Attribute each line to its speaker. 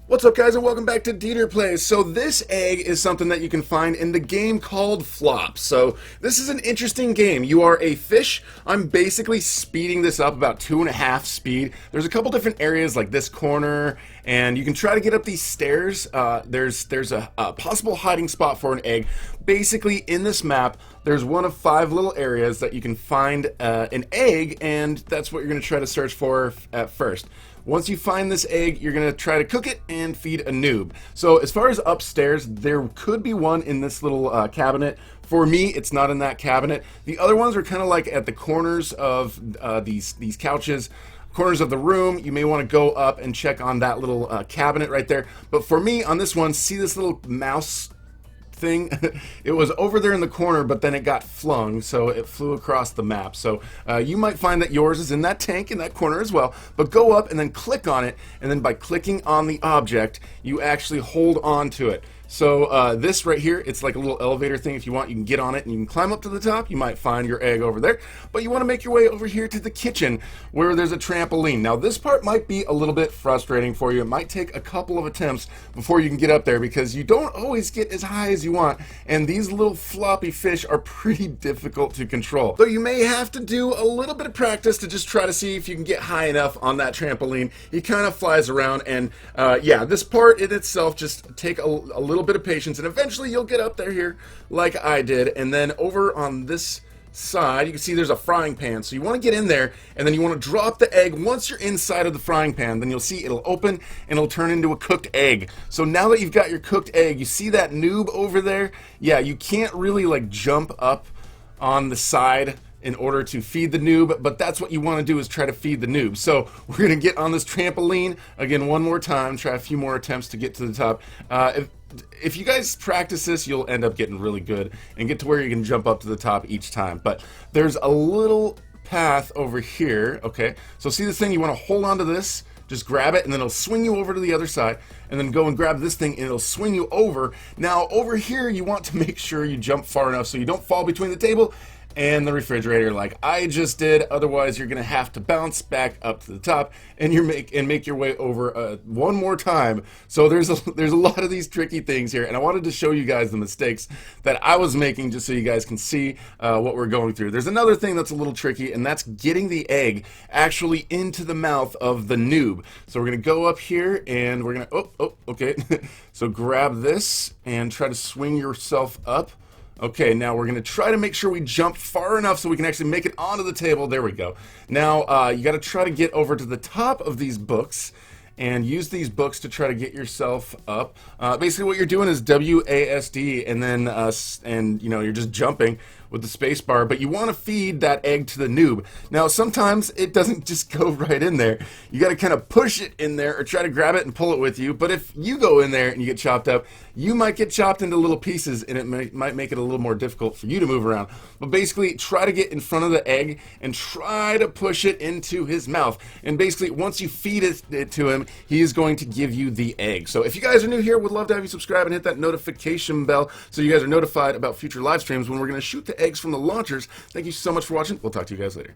Speaker 1: What's up, guys, and welcome back to DeeterPlays. So this egg is something that you can find in the game called Flop. So this is an interesting game. You are a fish. I'm basically speeding this up about 2.5 speed. There's a couple different areas like this corner, and you can try to get up these stairs. There's a possible hiding spot for an egg. Basically, in this map, there's one of 5 little areas that you can find an egg, and that's what you're going to try to search for at first. Once you find this egg, you're going to try to cook it and feed a noob. So as far as upstairs, there could be one in this little cabinet. For me, it's not in that cabinet. The other ones are kind of like at the corners of these couches, corners of the room. You may want to go up and check on that little cabinet right there. But for me, on this one, see this little mouse thing? It was over there in the corner, but then it got flung, so it flew across the map. So you might find that yours is in that tank in that corner as well, but go up and then click on it, and then by clicking on the object, you actually hold on to it. So this right here, it's like a little elevator thing. If you want, you can get on it and you can climb up to the top. You might find your egg over there, but you want to make your way over here to the kitchen where there's a trampoline. Now this part might be a little bit frustrating for you. It might take a couple of attempts before you can get up there because you don't always get as high as you want, and these little floppy fish are pretty difficult to control. So you may have to do a little bit of practice to just try to see if you can get high enough on that trampoline. He kind of flies around, and yeah, this part in itself, just take a little bit of patience, and eventually you'll get up there here like I did. And then over on this side, you can see there's a frying pan, so you want to get in there, and then you want to drop the egg. Once you're inside of the frying pan, then you'll see it'll open and it'll turn into a cooked egg. So now that you've got your cooked egg, you see that noob over there? Yeah, you can't really like jump up on the side in order to feed the noob, but that's what you want to do, is try to feed the noob. So we're going to get on this trampoline again one more time, try a few more attempts to get to the top. If you guys practice this, you'll end up getting really good and get to where you can jump up to the top each time. But there's a little path over here, okay? So see this thing? You want to hold on to this, just grab it, and then it'll swing you over to the other side, and then go and grab this thing, and it'll swing you over. Now, over here, you want to make sure you jump far enough so you don't fall between the table and the refrigerator like I just did. Otherwise, you're gonna have to bounce back up to the top and make your way over one more time. So there's a lot of these tricky things here, and I wanted to show you guys the mistakes that I was making just so you guys can see what we're going through. There's another thing that's a little tricky, and that's getting the egg actually into the mouth of the noob. So we're gonna go up here, and we're gonna okay. So grab this and try to swing yourself up. Okay, now we're going to try to make sure we jump far enough so we can actually make it onto the table. There we go. Now, you got to try to get over to the top of these books and use these books to try to get yourself up. Basically, what you're doing is WASD, and then you know, you're just jumping with the space bar, but you want to feed that egg to the noob. Now, sometimes it doesn't just go right in there. You got to kind of push it in there or try to grab it and pull it with you. But if you go in there and you get chopped up, you might get chopped into little pieces, and it might make it a little more difficult for you to move around. But basically, try to get in front of the egg and try to push it into his mouth. And basically, once you feed it to him, he is going to give you the egg. So if you guys are new here, would love to have you subscribe and hit that notification bell so you guys are notified about future live streams when we're going to shoot the eggs from the launchers. Thank you so much for watching. We'll talk to you guys later.